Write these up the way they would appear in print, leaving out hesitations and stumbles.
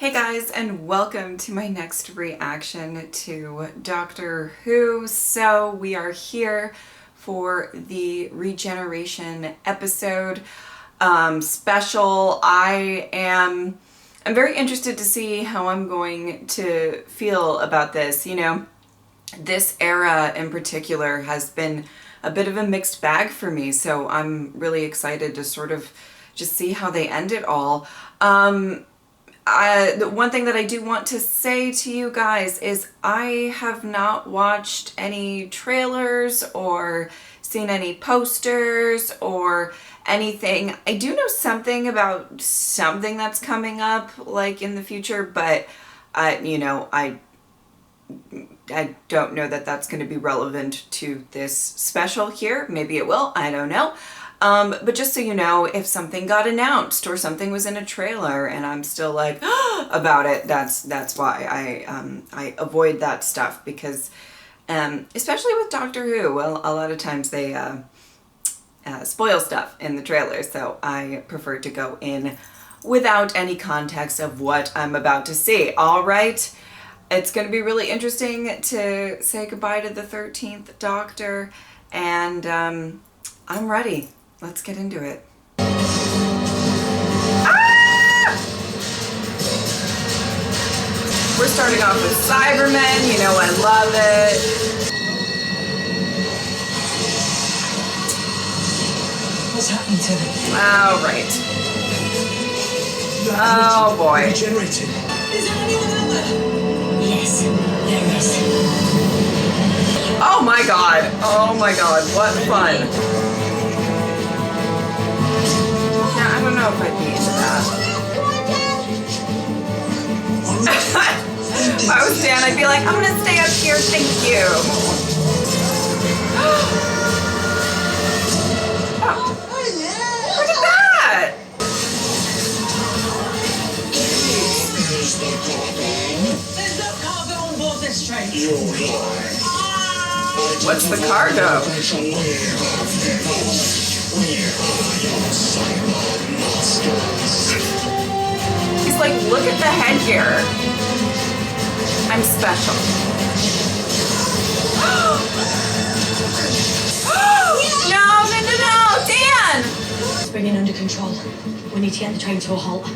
Hey guys, and welcome to my next reaction to Doctor Who. So we are here for the regeneration episode special. I'm very interested to see how I'm going to feel about this. You know, this era in particular has been a bit of a mixed bag for me, so I'm really excited to sort of just see how they end it all. The one thing that I do want to say to you guys is I have not watched any trailers or seen any posters or anything. I do know something about something that's coming up like in the future, but I don't know that that's going to be relevant to this special here. Maybe it will, I don't know. But just so you know, if something got announced or something was in a trailer and I'm still like about it, that's why I avoid that stuff, because especially with Doctor Who, well, a lot of times they spoil stuff in the trailers, so I prefer to go in without any context of what I'm about to see. All right, it's going to be really interesting to say goodbye to the 13th Doctor, and I'm ready. Let's get into it. Ah! We're starting off with Cybermen, you know I love it. What's happening to them? Oh, right. Oh boy. Regenerating. Is there anyone out there? Yes, there is. Oh my god. Oh my god. What fun. Yeah, I don't know if I'd be into that. If I was Dan, I'd be like, I'm gonna stay up here, thank you. Oh, look at that! There's no cargo on board this train. What's the cargo? He's like, look at the headgear. I'm special. No, Dan! It's bringing under control. We need to get the train to a halt.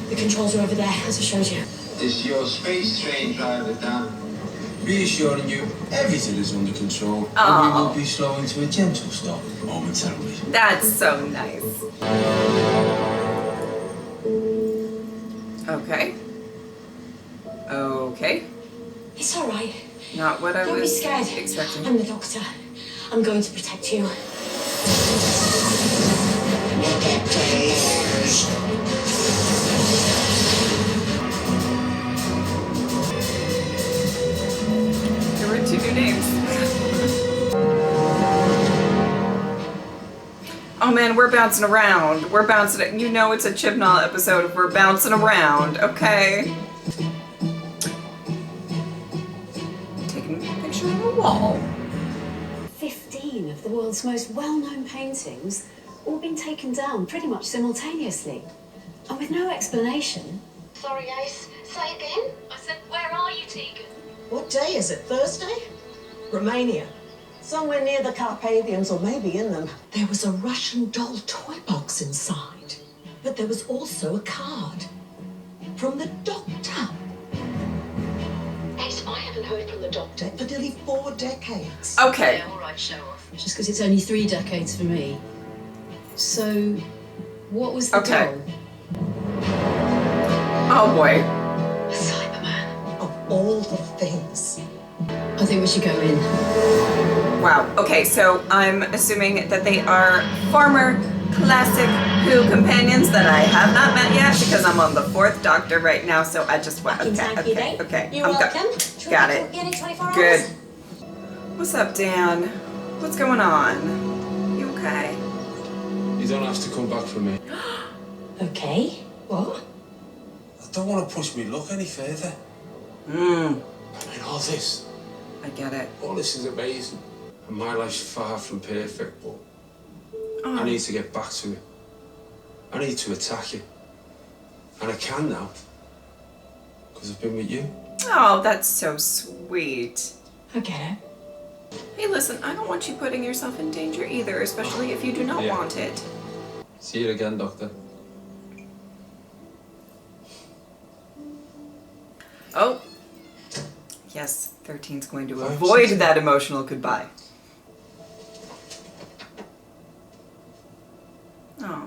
The controls are over there, as I showed you. This is your space train, Private Dan. Reassuring you, everything is under control, Aww. and we will be slowing to a gentle stop momentarily. That's so nice. Okay. Okay. It's all right. Not what I Don't be was scared. expecting. I'm the doctor. I'm going to protect you. There were two new names. Oh man, we're bouncing around. We're bouncing. You know it's a Chibnall episode if we're bouncing around, okay? Taking a picture of a wall. 15 of the world's most well-known paintings, all been taken down pretty much simultaneously. And with no explanation. Sorry, Ace. Say again? I said, where are you, Tegan? What day is it? Thursday? Romania. Somewhere near the Carpathians, or maybe in them. There was a Russian doll toy box inside. But there was also a card. From the doctor. Ace, I haven't heard from the doctor. For nearly 4 decades. Okay. Yeah, all right, show off. Just because it's only 3 decades for me. So, what was the Okay. doll? Oh boy. A Cyberman. Of all the things. I think we should go in. Wow. Okay, so I'm assuming that they are former classic Who companions that I have not met yet, because I'm on the 4th Doctor right now, so I just went. Back in time for your day. Okay. You're I'm welcome. Got it. Get it 24 hours. Good. What's up, Dan? What's going on? You okay? You don't have to come back for me. Okay. What? I don't want to push me luck any further. I mean, all this I get it. is amazing. And my life's far from perfect, but Oh. I need to get back to it. I need to attack it. And I can now. because I've been with you. Oh, that's so sweet. I get it. Hey, listen, I don't want you putting yourself in danger either, especially if you do not Yeah. want it. See you again, Doctor. Oh. Yes, 13's going to 5, avoid 6. that emotional goodbye. Oh.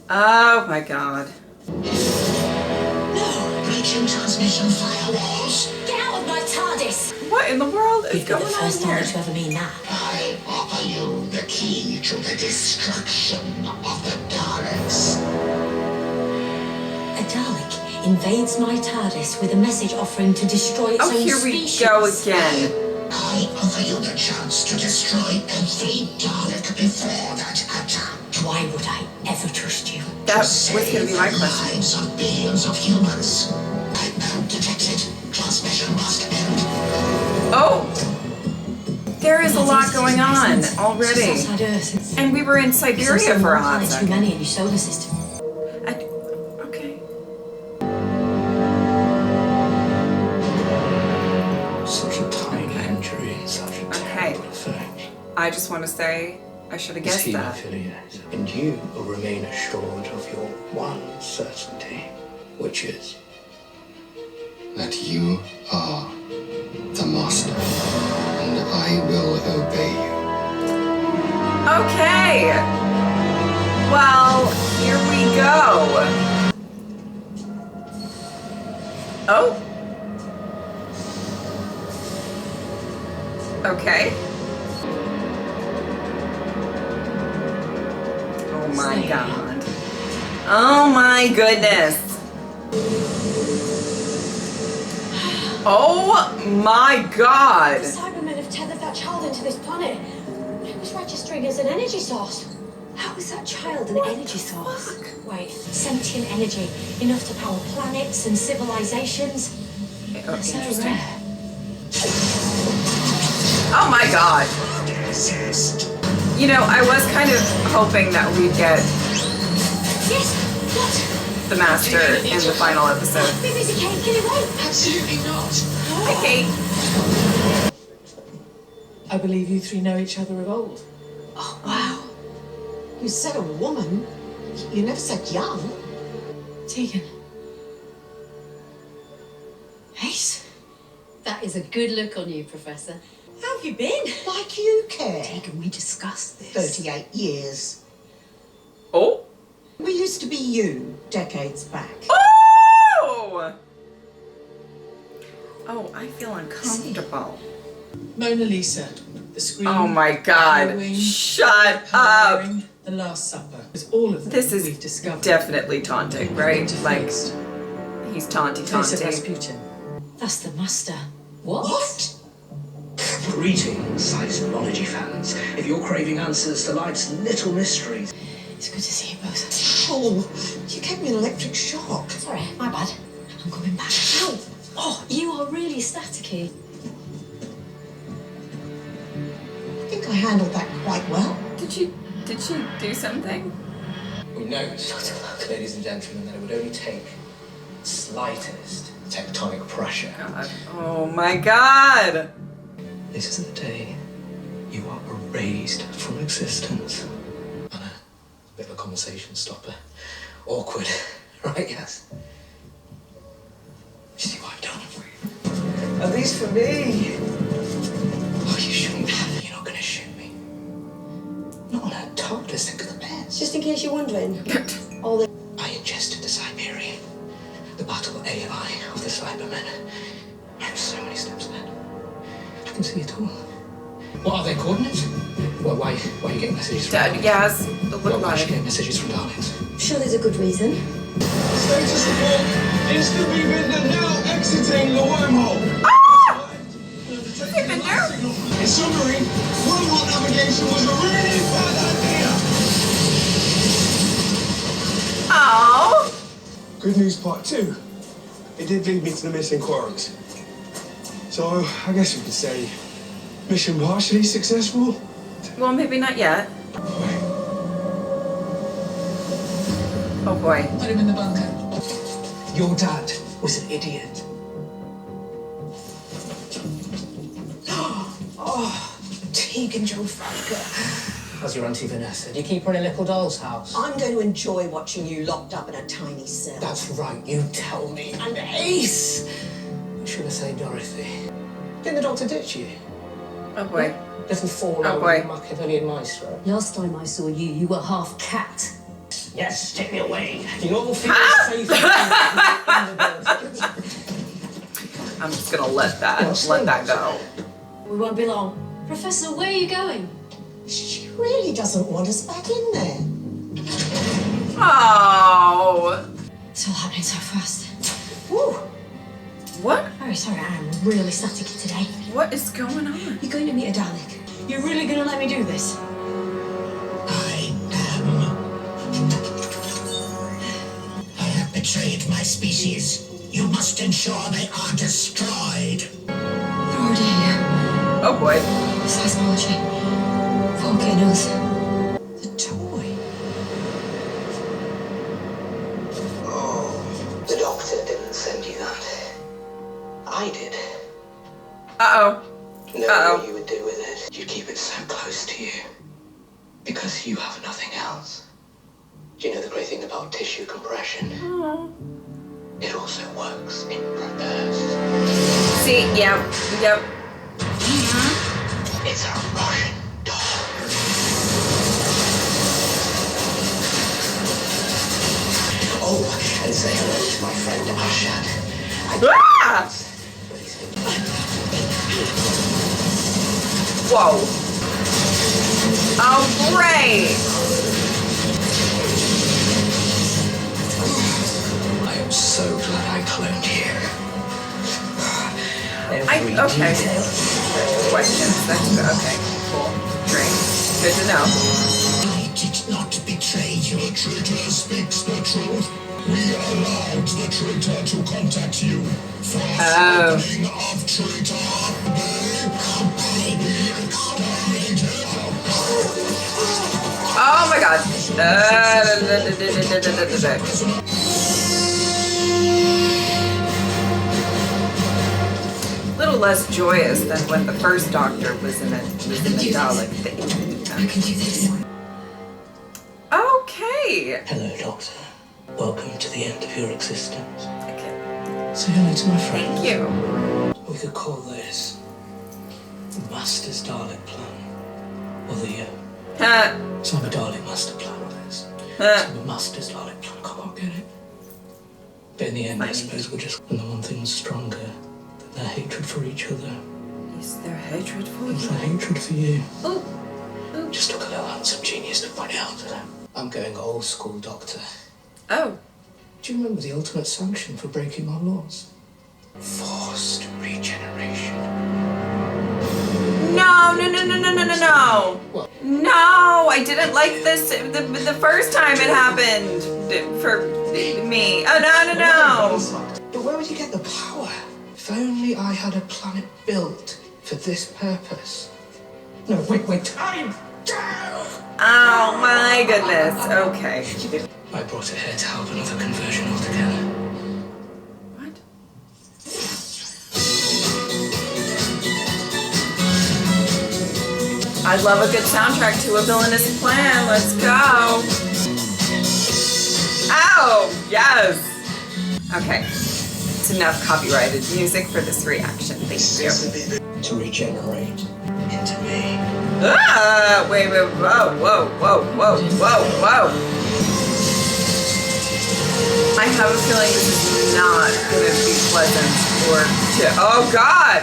Oh my god. No! Breaching transmission firewalls. Get out of my TARDIS! What in the world is You've got going the on first here? knowledge to ever mean that. I offer you the key to the destruction of the Daleks. A Dalek invades my TARDIS with a message offering to destroy its Oh, own here species. we go again. I offer you the chance to destroy every Dalek before that attack. Why would I ever trust you? That was going to be my The question. lives of billions of humans. Type detected. Transmission must end. Oh! There is a lot going on already. It's outside Earth. And we were in Siberia for a hot Too second. many in your solar system. Okay. Such a tiny injury, such a Okay. terrible effect. I just want to say, I should have Is guessed he that. affiliated? And you will remain assured of your one certainty, which is that you are the master, and I will obey you. Okay! Well, here we go. Oh. Okay. Oh my god. Oh my goodness. Oh my god. The Cybermen have tethered that child into this planet. It was registering as an energy source. How is that child an energy source? Wait, sentient energy, enough to power planets and civilizations. Oh, So interesting. rare. Oh my god. You know, I was kind of hoping that we'd get Yes, what? the master in the final episode. Be busy, Kate, get it right. Absolutely not. Hi, Kate. I believe you three know each other of old. Oh, wow. You said a woman. You never said young. Tegan. Ace, That is a good look on you, Professor. how have you been? Like you care. Tegan, we discussed this. 38 years. Oh. We used to be you decades back. Oh! Oh, I feel uncomfortable. Mona Lisa, the screen. Oh my god. Halloween, Shut up. Pioneering, The Last Supper. It's all of them This is we've discovered. definitely taunting, right? Like, he's taunty Place of taunty. Rasputin. That's the master. What? Greetings, seismology fans. If you're craving answers to life's little mysteries, It's good to see you both. Oh, you gave me an electric shock. Sorry, my bad. I'm coming back. Ow! Oh, you are really staticky. I think I handled that quite well. Did she do something? we note, ladies and gentlemen, that it would only take slightest tectonic pressure. God. Oh my god. This is the day you are erased from existence. I know, bit of a conversation stopper. Awkward, right? Yes. You see what I've done? At least for me. Oh, you shouldn't have. You're not gonna shoot me. Not on a TARDIS, think of the best. Just in case you're wondering. I ingested the Siberian, the battle AI of the Cybermen. I'm so many steps ahead. I can see it all. What are their coordinates? Well, why are you getting messages from Dad, Daleks? yes. Well, Look why is she like. getting messages from Daleks? I'm sure there's a good reason. Status report. Instantly been now exiting the wormhole. Even there? In summary, wormhole navigation was a really bad idea. Oh. Good news part 2. It did lead me to the missing quarries. So I guess we could say mission partially successful. Well, maybe not yet. Oh boy. Put him in the bunker. Your dad was an idiot. Oh, Tegan Joe Franker. How's your Auntie Vanessa? Do you keep her in a little doll's house? I'm going to enjoy watching you locked up in a tiny cell. That's right, you tell me. And Ace! Should I say Dorothy? Didn't the doctor ditch you? Oh boy. Little fall Oh over boy. Machiavellian maestro. Last time I saw you, you were half cat. Yes, take me away. You all feel safe. I'm just gonna let that go. We won't be long. Professor, where are you going? She really doesn't want us back in there. Oh. It's all happening so fast. Woo. What? Very sorry, I am really staticky today. What is going on? You're going to meet a Dalek. You're really going to let me do this? I have betrayed my species. You must ensure they are destroyed. Oh dear. Oh boy. Seismology. Volcanoes. The toy. Oh, the doctor didn't send you that. I did. Uh-oh. Know what you would do with it. You'd keep it so close to you. Because you have nothing else. Do you know the great thing about tissue compression? It also works in reverse. See, yep. It's a Russian doll. Oh, and say hello to my friend Ashad. Ah! Whoa. Oh, great. I am so glad I cloned here. Okay. Questions. That's good. Okay. Cool. Great. Good to know. I did not betray you. The traitor speaks the truth. We allowed the traitor to contact you. Oh. Of traitor, be exterminated. Oh my god. Little less joyous than when the first Doctor was in a Dalek thing. I can do this. Okay. Hello, Doctor. Welcome to the end of your existence. Okay. Say hello to my friend. Thank you. We could call this the Master's Dalek Plan. Or the Cyber Dalek Master Plan of this. Cyber Master's Dalek Plan. Come on, get it. But in the end, I suppose we're just. And the one thing's stronger than their hatred for each other. Is there hatred for It's you? their hatred for you. Oh. Just took a little handsome genius to point out to them. I'm going old school, Doctor. Oh. Do you remember the ultimate sanction for breaking our laws? Forced regeneration. No. No, I didn't like this the first time it happened for me. Oh, no. But where would you get the power? If only I had a planet built for this purpose. No, wait, time! Oh my goodness. Okay. I brought it here to help another conversion altogether. What? I love a good soundtrack to a villainous plan. Let's go. Oh, yes. Okay. It's enough copyrighted music for this reaction. Thank you. To regenerate into me. Ah! Wait. Whoa. I have a feeling this is not going to be pleasant oh God!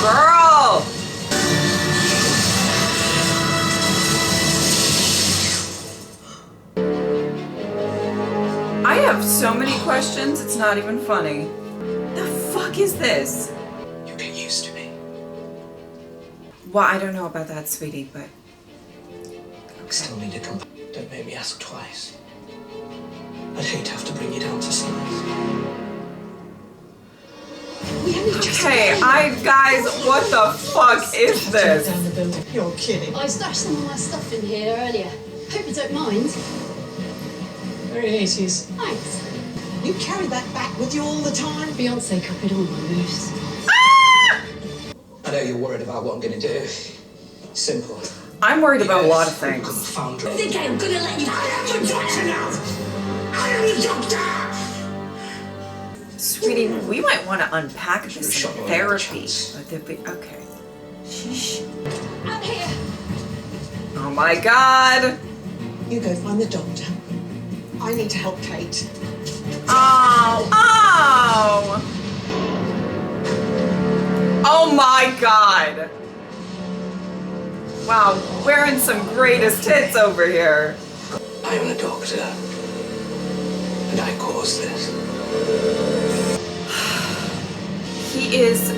Girl! I have so many questions, it's not even funny. The fuck is this? You get used to me. Well, I don't know about that, sweetie, but... Still need to come. Don't make me ask twice. I'd hate to have to bring you down to size. Okay, guys, what the fuck is this? Down the building. You're kidding. I stashed some of my stuff in here earlier. Hope you don't mind. Very 80s. Thanks. You carry that back with you all the time? Beyonce copied all my moves. I know you're worried about what I'm going to do. Simple. I'm worried about a lot of things. Found I think I'm gonna let you. I am the doctor now! I am the doctor! Sweetie, we might want to unpack this in shot her therapy. another Okay. Shh. I'm here. Oh my god! You go find the doctor. I need to help Kate. Oh! Oh! Oh my god! Wow, wearing some greatest hits over here. I am the doctor. And I caused this. He is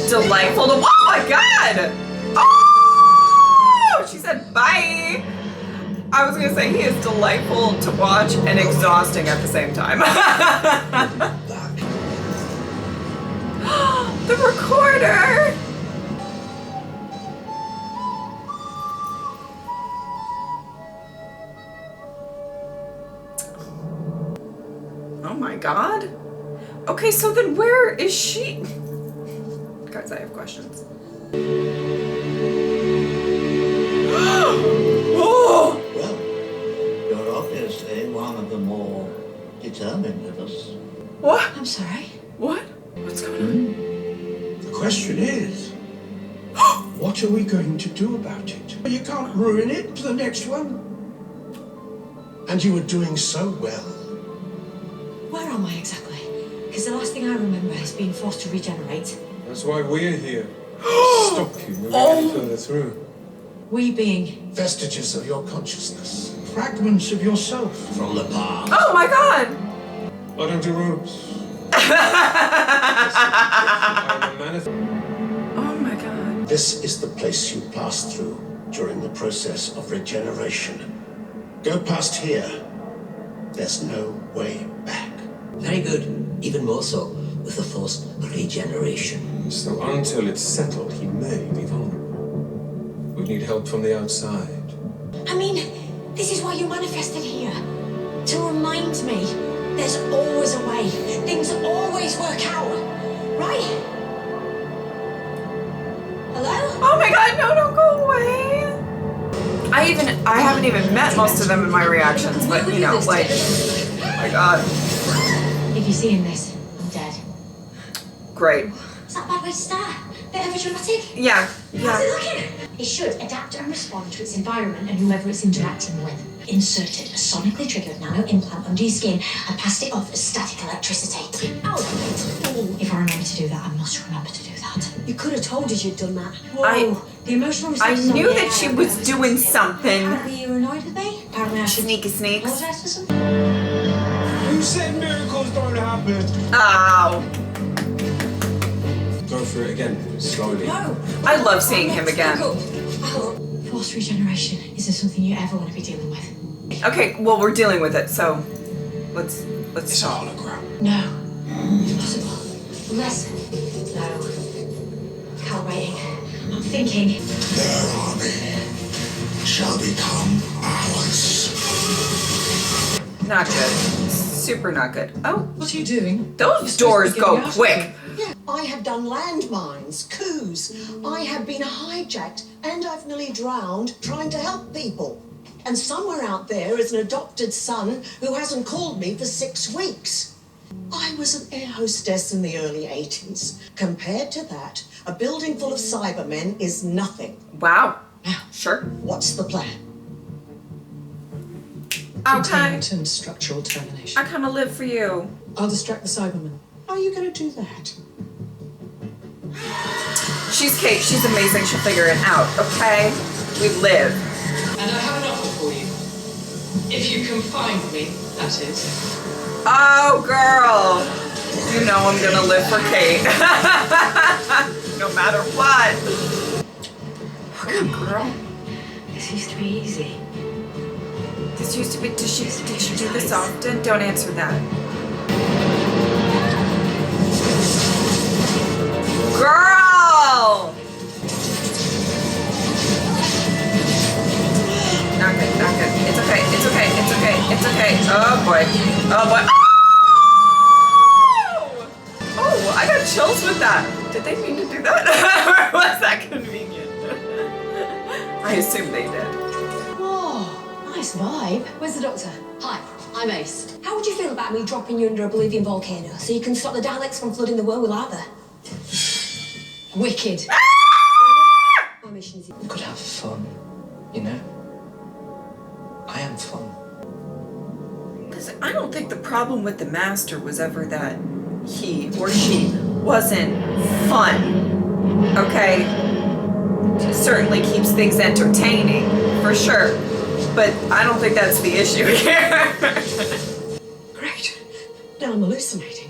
delightful to. Oh my god! Oh! She said bye! I was gonna say he is delightful to watch and exhausting at the same time. The recorder! Oh my god. Okay, so then where is she? Guys, I have questions. Oh! Well, you're obviously one of the more determined of us. What? I'm sorry. What? What's going on? The question is, what are we going to do about it? You can't ruin it for the next one. And you were doing so well. Where am I exactly? Because the last thing I remember is being forced to regenerate. That's why we're here. Stop you moving any further through. We being. Vestiges of your consciousnly. Fragments of yourself. From the past. Oh my god! Why don't you rooms? Oh my god. This is the place you passed through during the process of regeneration. Go past here. There's no way back. Very good. Even more so with the force of regeneration. So until it's settled, he may be vulnerable. We need help from the outside. I mean, this is why you manifested here. To remind me there's always a way. Things always work out. Right? Hello? Oh my god, no, don't go away! I haven't even met most of them in my reactions, but you know, like, oh my god. If you're seeing this, I'm dead. Great. Is that a bad way to start? Bit overdramatic? Yeah, How's yeah. it looking? It should adapt and respond to its environment and whoever it's interacting with. Inserted a sonically triggered nano implant under your skin and passed it off as static electricity. Ow! If I remember to do that, I must remember to do that. You could have told us you'd done that. Whoa! The emotional I response on knew the that AI she was doing something. Apparently you were annoyed with me. Apparently I should Sneaky sneaks. apologize for something. Who said miracles don't happen? Ow. Go through it again, slowly. No! I love seeing him again. Forced regeneration isn't something you ever want to be dealing with. Okay, well, we're dealing with it, so let's It's a hologram. No. Impossible. Unless. No. Calibrating. I'm thinking. Their army shall become ours. not good. Super not good. Oh. What are you doing? Those doors go quick. Yeah, I have done landmines, coups. I have been hijacked and I've nearly drowned trying to help people. And somewhere out there is an adopted son who hasn't called me for 6 weeks. I was an air hostess in the early 80s. Compared to that, a building full of Cybermen is nothing. Wow. Sure. What's the plan? Containment and structural termination. I kind of live for you. I'll distract the Cybermen. How are you going to do that? She's Kate. She's amazing. She'll figure it out, okay? We live. And I have an offer for you. If you can find me, that is. Oh, girl. You know I'm gonna live for Kate. No matter what. Come on, girl. This used to be easy. This used to be. Did she do this often? Don't answer that. Girl! Not good, not good. It's okay, it's okay, it's okay, it's okay. Oh boy. Oh boy. Ah! that? Did they mean to do that? Or was that convenient? I assume they did. Oh, nice vibe. Where's the doctor? Hi, I'm Ace. How would you feel about me dropping you under a Bolivian volcano so you can stop the Daleks from flooding the world with lava? Wicked. My mission is... We could have fun, you know? I am fun. Because I don't think the problem with the Master was ever that he or she wasn't fun. Okay? Certainly keeps things entertaining, for sure. But I don't think that's the issue here. Great. Now I'm hallucinating.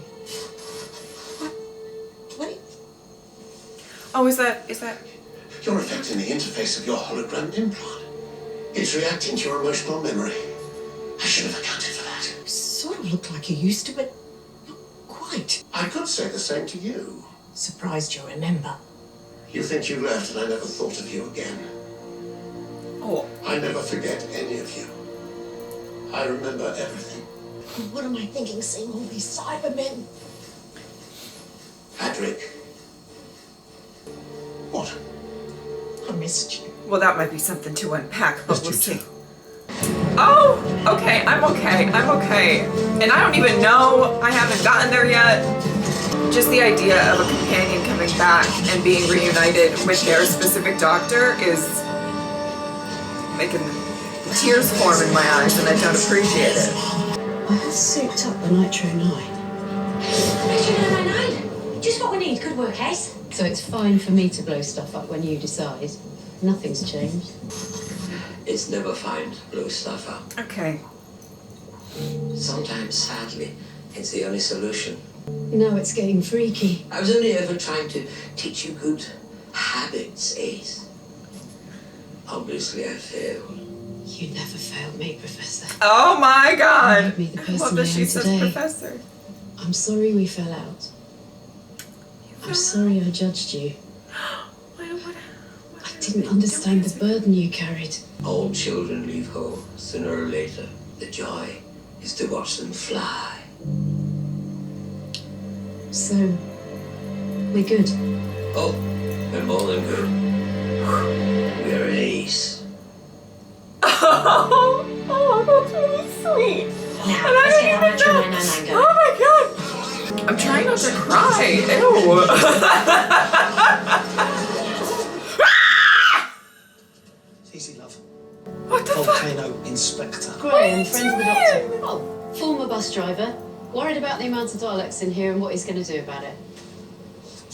Wait. Oh, is that... You're affecting the interface of your hologram implant. It's reacting to your emotional memory. I should have accounted for that. Sort of look like you used to, but not quite. I could say the same to you. Surprised you remember. You think you left and I never thought of you again. Oh. I never forget any of you. I remember everything. What am I thinking seeing all these Cybermen? Patrick. What? I missed you. Well, that might be something to unpack, but we'll see. Oh, okay, I'm okay. And I don't even know, I haven't gotten there yet. Just the idea of a companion coming back and being reunited with their specific doctor is making the tears form in my eyes, and I don't appreciate it. I have souped up the Nitro 9. Nitro 999. Just what we need. Good work, Ace. So it's fine for me to blow stuff up when you decide. Nothing's changed. It's never fine to blow stuff up. Okay. Sometimes, sadly, it's the only solution. Now it's getting freaky. I was only ever trying to teach you good habits, Ace. Obviously, I failed. You never failed me, Professor. Oh my god! You made me the I person love that I she am says today. professor. I'm sorry we fell out. I'm sorry I judged you. I didn't understand the burden you carried. All children leave home sooner or later. The joy is to watch them fly. So, we're good. Oh, we're more than good. We're Ace. Oh, that's really sweet. Now, And I let's didn't get that even Nitro 999 know. going. Oh my god. I'm trying not to cry. It's easy, love. What the fuck? Volcano Inspector. Graham, friend of the doctor. Oh, former bus driver. Worried about the amount of Daleks in here and what he's going to do about it.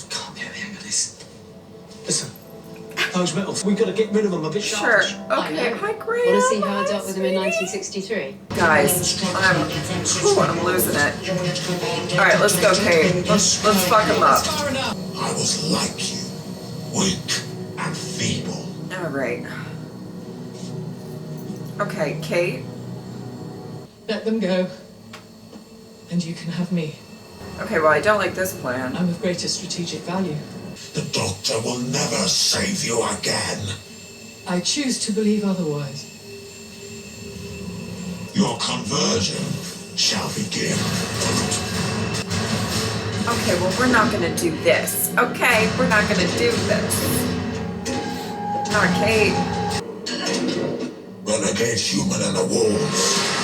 Can't get the hang of this. Listen, those metals, we got to get rid of them a bit Sure. sharpish. Okay. Hi, Graham. Want to see how I dealt with him in 1963? Guys, I'm losing it. All right, let's go, Kate. Let's fuck him up. I was like you. Weak and feeble. All right. Okay, Kate. Let them go. And you can have me. Okay, well, I don't like this plan. I'm of greater strategic value. The Doctor will never save you again. I choose to believe otherwise. Your conversion shall begin. Okay, well, we're not gonna do this. Okay, we're not gonna do this. Not Kate. Renegade human and the wolves.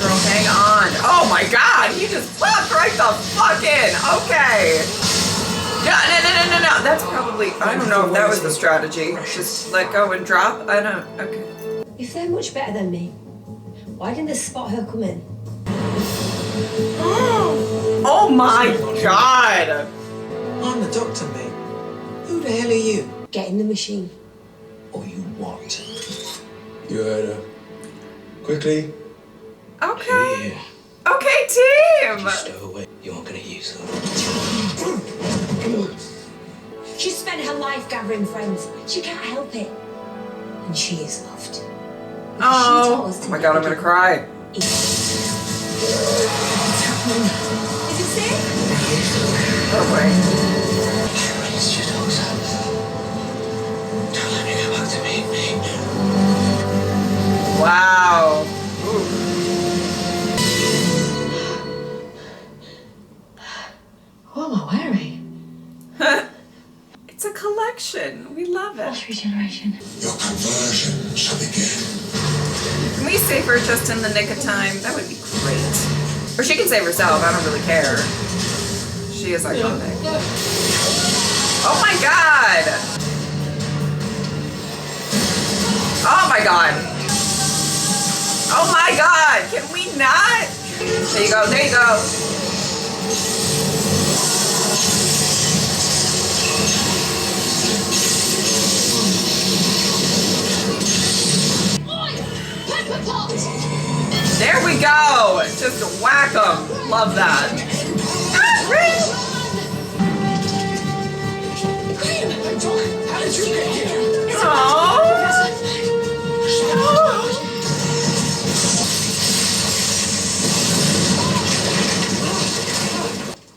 Girl, hang on. Oh my god, he just popped right the fuck in. Okay. No. That's probably, I don't know if that was the strategy. Just let go and drop. I don't, okay. If they're much better than me, why didn't they spot her come in? Oh my god. I'm the Doctor, mate. Who the hell are you? Get in the machine. Or you what? You heard her. Quickly. Okay. Here. Okay, team. Just stow away. You aren't gonna use her. She spent her life gathering friends. She can't help it. And she is loved. Oh my god, I'm gonna cry. Is it safe? Oh wait. It's your dog's house. Don't let me go back to meet me. Wow. Ooh. Whoa. affection. We love it. What's regeneration? Your conversion shall begin. Can we save her just in the nick of time? That would be great. Or she can save herself. I don't really care. She is iconic. Oh my god! Oh my god! Oh my god! Can we not? There you go, there you go. There we go! Just whack them. Love that. Ah, Ray! How did you get here?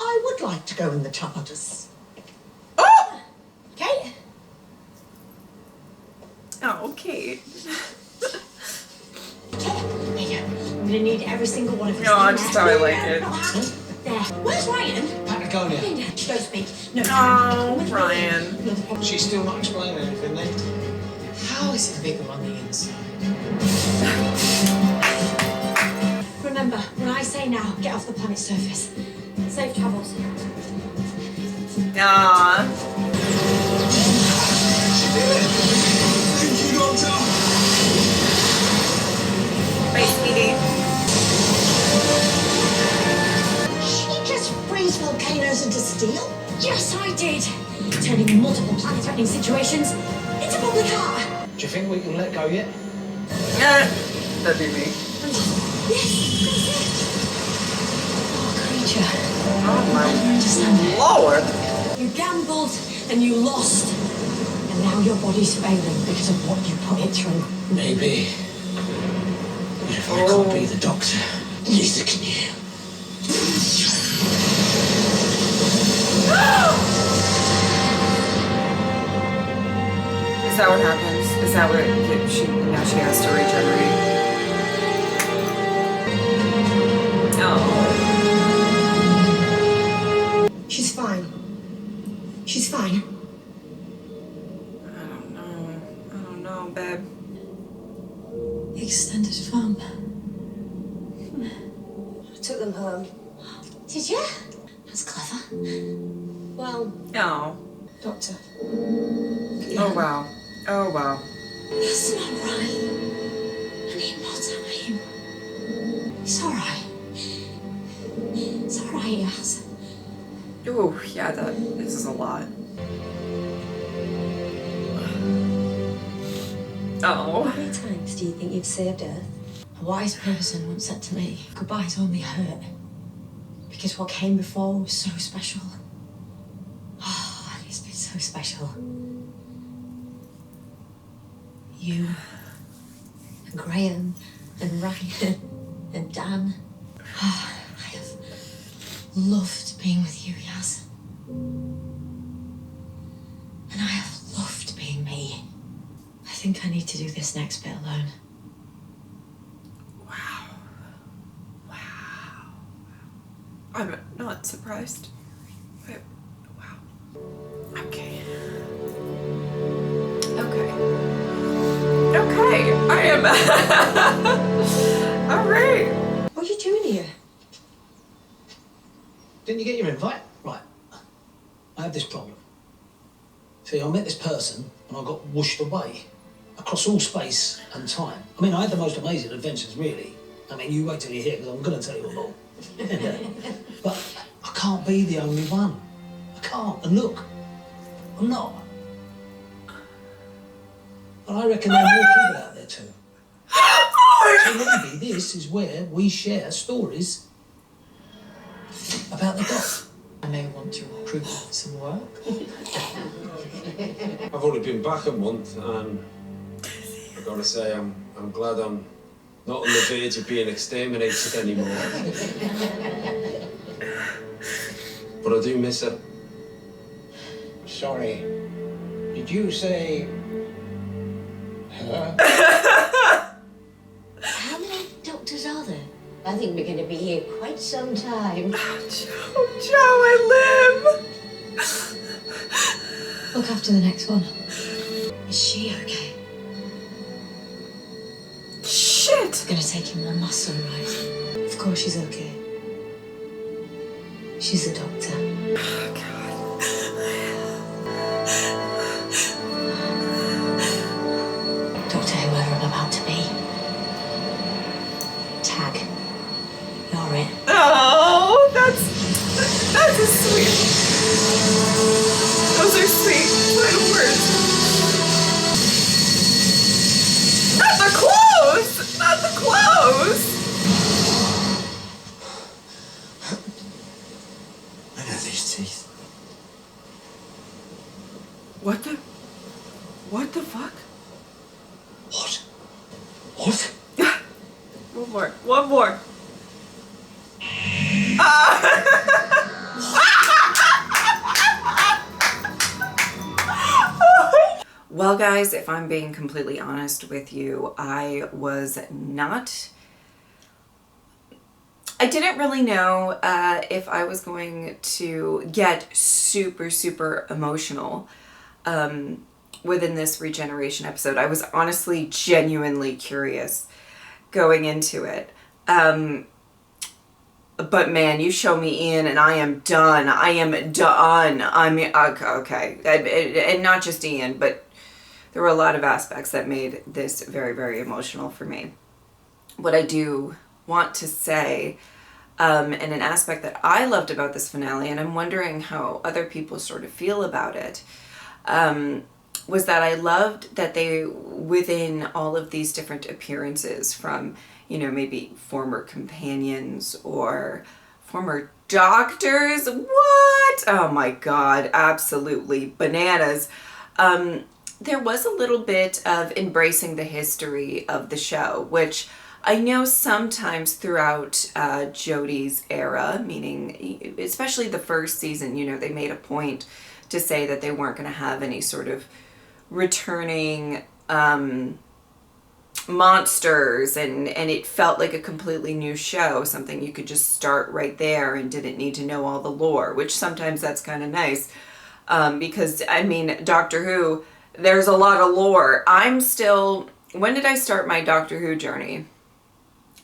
I would like to go in the TARDIS. Oh! Okay. Oh, Kate. I'm gonna need every single one of you. No, just how I like it. There. Where's Ryan? Patagonia. Don't speak. No. Oh, Ryan. She's still not explaining anything then. How is it bigger on the inside? Remember, when I say now, get off the planet's surface. Safe travels. Aww. Thank you, Doctor. Bye, sweetie. She just freeze volcanoes into steel? Yes, I did. Turning multiple planet-threatening situations into public art. Do you think we can let go yet? That'd be me. Creature. Oh my Understand. lord. You gambled and you lost. And now your body's failing because of what you put it through. Maybe. But if I can't be the Doctor, neither can you. Is that what happens? Is that what now she has to regenerate? Oh. She's fine. She's fine. I don't know, babe. Extended farm. I took them home. Did you? That's clever. Well, Oh. Doctor. Oh wow. Oh wow. That's not right. I need more time. It's alright. It's alright, Yaz. Oh yeah, this is a lot. Oh. How many times do you think you've saved Earth? A wise person once said to me, goodbyes only hurt. Because what came before was so special. Oh, it's been so special. You, and Graham, and Ryan, and Dan. Oh, I have loved being with you, Yaz. And I have loved being me. I think I need to do this next bit alone. Wow. Wow. I'm not surprised. Wow. Okay. Okay, I am. All right. What are you doing here? Didn't you get your invite? Right. I have this problem. See, I met this person and I got whooshed away across all space and time. I mean, I had the most amazing adventures, really. I mean, you wait till you hear, because I'm going to tell you all. But I can't be the only one. I can't. And look, I'm not. And I reckon there are more people out there too. So maybe this is where we share stories about the Doc. I may want to recruit some work. I've only been back a month, and I've got to say, I'm glad I'm not on the verge of being exterminated anymore. But I do miss her. Sorry. Did you say her? How many doctors are there? I think we're going to be here quite some time. Oh, Joe, I live. Look after the next one. Is she okay? Shit! I'm gonna take him one last sunrise. Of course she's okay. She's a doctor. Oh, God. Doctor, whoever I'm about to be. Tag. You're it. Oh, that's a sweet. Those are sweet final words. Not the clothes! Not the clothes! I know these teeth. What the fuck? What? What? One more. Well, guys, if I'm being completely honest with you, I didn't really know if I was going to get super, super emotional within this regeneration episode. I was honestly genuinely curious going into it. But man, you show me Ian and I am done. I am done. I mean, okay. And not just Ian, but there were a lot of aspects that made this very, very emotional for me. What I do want to say, and an aspect that I loved about this finale, and I'm wondering how other people sort of feel about it, was that I loved that they, within all of these different appearances from, you know, maybe former companions or former doctors, what? Oh my God, absolutely bananas. There was a little bit of embracing the history of the show, which I know sometimes throughout Jodie's era, meaning especially the first season, you know, they made a point to say that they weren't going to have any sort of returning monsters, and it felt like a completely new show, something you could just start right there and didn't need to know all the lore, which sometimes that's kind of nice, because I mean, Doctor Who, there's a lot of lore. When did I start my Doctor Who journey?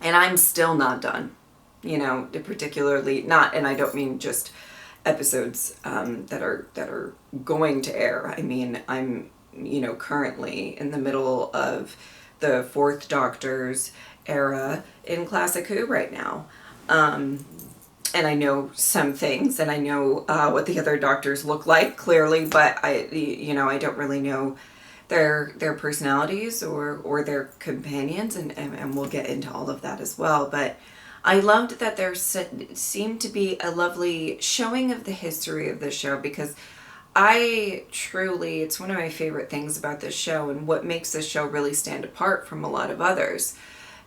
And I'm still not done, you know, particularly not, and I don't mean just episodes that are going to air. I mean, I'm, you know, currently in the middle of the Fourth Doctor's era in Classic Who right now. And I know some things, and I know what the other Doctors look like, clearly, but I don't really know their personalities or their companions, and we'll get into all of that as well. But I loved that there seemed to be a lovely showing of the history of the show, because it's one of my favorite things about this show, and what makes this show really stand apart from a lot of others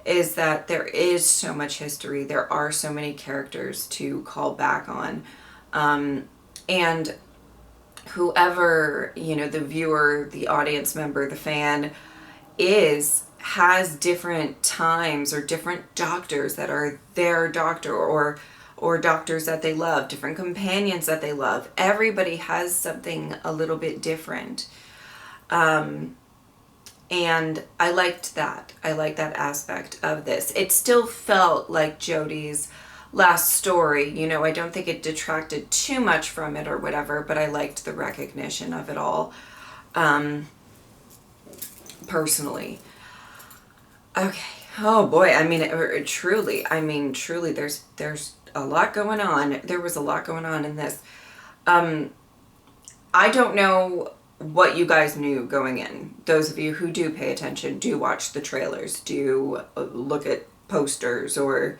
is that there is so much history. There are so many characters to call back on. And whoever, you know, the viewer, the audience member, the fan has different times or different doctors that are their doctor, or doctors that they love, different companions that they love. Everybody has something a little bit different. And I liked that. I liked that aspect of this. It still felt like Jodie's last story. You know, I don't think it detracted too much from it or whatever, but I liked the recognition of it all, personally. Okay. Oh boy. I mean, truly, there's a lot going on. There was a lot going on in this. I don't know what you guys knew going in. Those of you who do pay attention, do watch the trailers, do look at posters, or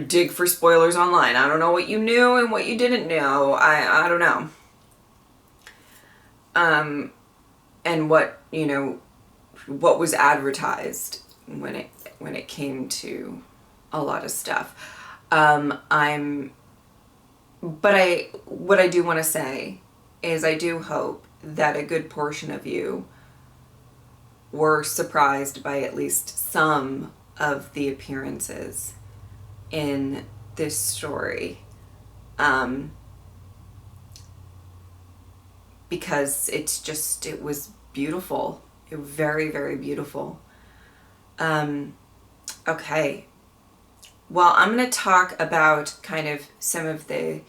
dig for spoilers online. I don't know what you knew and what you didn't know. I don't know. And what, you know, what was advertised when it came to a lot of stuff. What I do want to say is I do hope that a good portion of you were surprised by at least some of the appearances in this story. because it was beautiful. It was very, very beautiful. Okay. Well, I'm going to talk about kind of some of the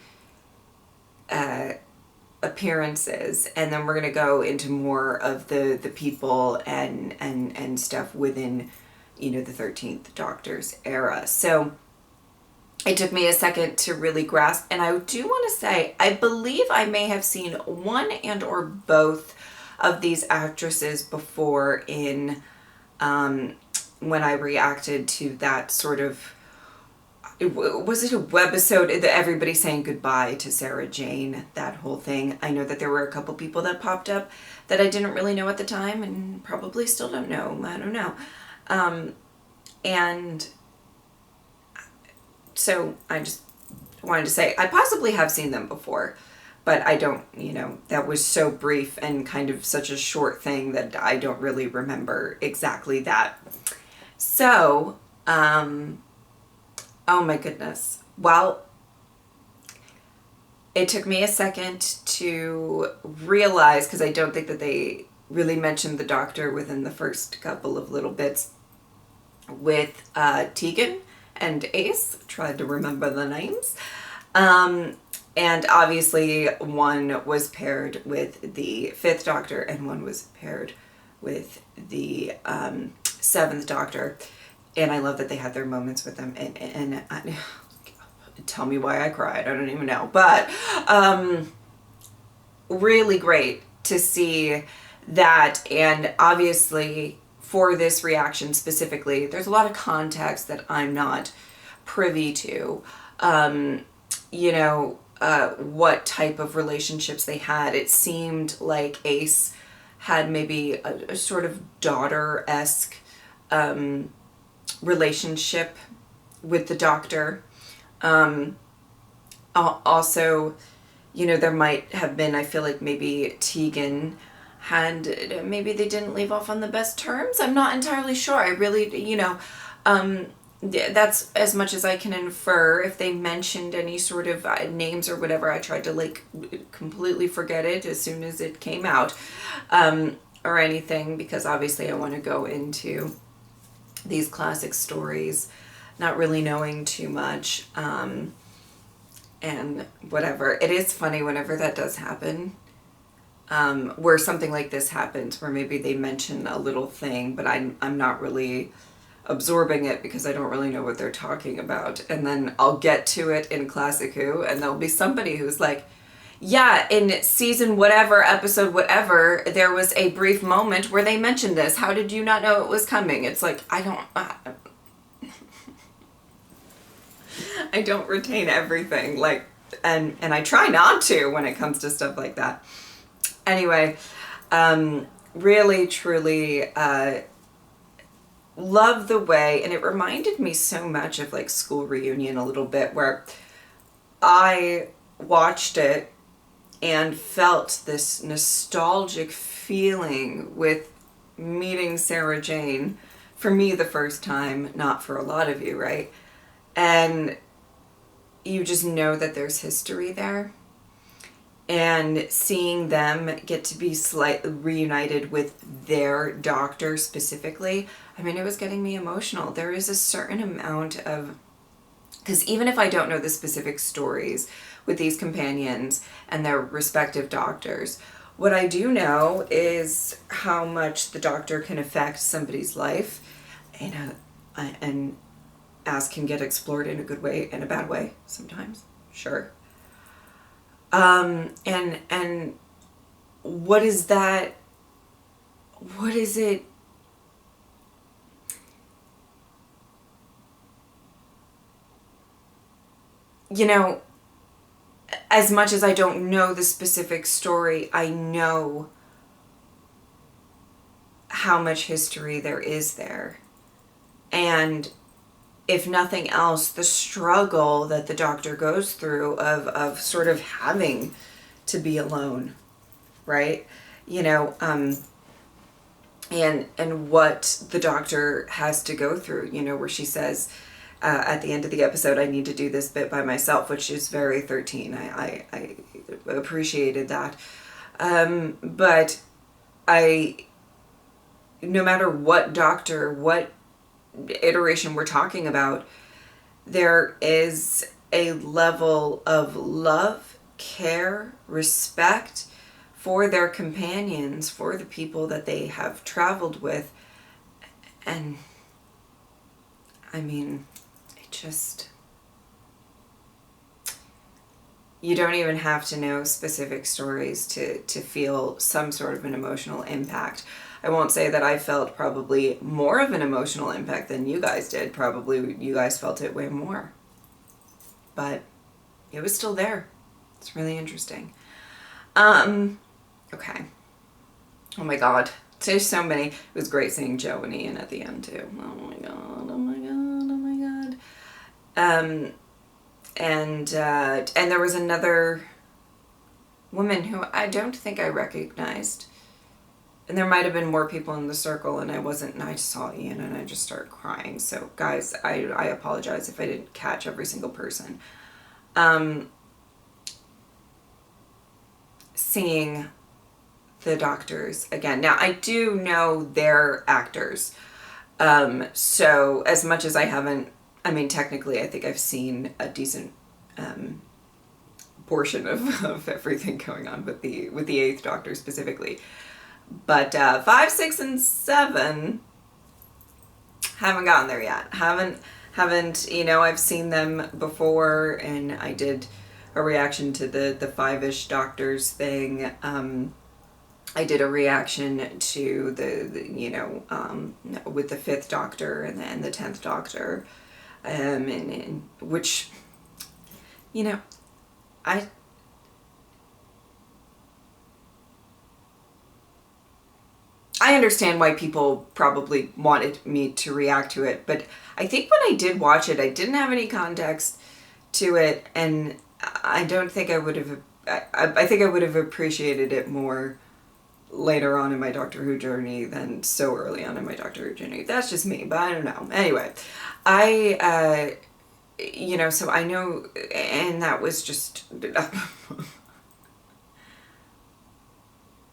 appearances, and then we're going to go into more of the people and stuff within, the 13th Doctor's era. So it took me a second to really grasp, and I do want to say, I believe I may have seen one and or both of these actresses before in when I reacted to that sort of, was it a webisode, everybody saying goodbye to Sarah Jane, that whole thing. I know that there were a couple people that popped up that I didn't really know at the time, and probably still don't know. I don't know. And so I just wanted to say, I possibly have seen them before, but I don't, that was so brief and kind of such a short thing that I don't really remember exactly that. So, oh my goodness. Well, it took me a second to realize, because I don't think that they really mentioned the Doctor within the first couple of little bits, with Tegan and Ace. Tried to remember the names. And obviously one was paired with the 5th Doctor and one was paired with the 7th Doctor. And I love that they had their moments with them. And tell me why I cried. I don't even know. But really great to see that. And obviously for this reaction specifically, there's a lot of context that I'm not privy to. What type of relationships they had. It seemed like Ace had maybe a sort of daughter-esque relationship with the Doctor. Also, there might have been, I feel like maybe Tegan had, maybe they didn't leave off on the best terms. I'm not entirely sure. I really, that's as much as I can infer. If they mentioned any sort of names or whatever, I tried to completely forget it as soon as it came out, or anything, because obviously I want to go into these classic stories not really knowing too much, and whatever. It is funny whenever that does happen, where something like this happens, where maybe they mention a little thing, but I'm not really absorbing it because I don't really know what they're talking about. And then I'll get to it in Classic Who, and there'll be somebody who's like, yeah, in season whatever, episode whatever, there was a brief moment where they mentioned this. How did you not know it was coming? It's like, I don't retain everything, and I try not to when it comes to stuff like that. Anyway, really, truly, love the way, and it reminded me so much of School Reunion a little bit, where I watched it and felt this nostalgic feeling with meeting Sarah Jane, for me the first time, not for a lot of you, right? And you just know that there's history there. And seeing them get to be slightly reunited with their Doctor specifically, I mean, it was getting me emotional. There is a certain amount of, because even if I don't know the specific stories with these companions and their respective Doctors, what I do know is how much the Doctor can affect somebody's life, and as can get explored in a good way and a bad way sometimes, sure. And what is that? What is it? As much as I don't know the specific story, I know how much history there is there. And if nothing else, the struggle that the Doctor goes through of sort of having to be alone, right? And what the Doctor has to go through, where she says at the end of the episode, I need to do this bit by myself, which is very 13. I appreciated that. But no matter what doctor, what iteration we're talking about, there is a level of love, care, respect for their companions, for the people that they have traveled with. And I mean, it just, you don't even have to know specific stories to feel some sort of an emotional impact. I won't say that I felt probably more of an emotional impact than you guys did. Probably you guys felt it way more. But it was still there. It's really interesting. Okay. Oh my god. There's so many. It was great seeing Joe and Ian at the end too. Oh my god. Oh my god. Oh my god. And there was another woman who I don't think I recognized. And there might have been more people in the circle, and I just saw Ian and I just started crying. So guys, I apologize if I didn't catch every single person. Seeing the doctors again. Now, I do know they're actors. So as much as I haven't, I mean, technically, I think I've seen a decent portion of everything going on with the Eighth Doctor specifically. But 5, 6, and 7 haven't gotten there yet. Haven't. I've seen them before, and I did a reaction to the 5-ish Doctors thing. I did a reaction to the with the 5th Doctor and the 10th Doctor, and which, I understand why people probably wanted me to react to it, but I think when I did watch it, I didn't have any context to it, and I don't think I would have. I think I would have appreciated it more later on in my Doctor Who journey than so early on in my Doctor Who journey. That's just me, but I don't know. Anyway, so I know, and that was just.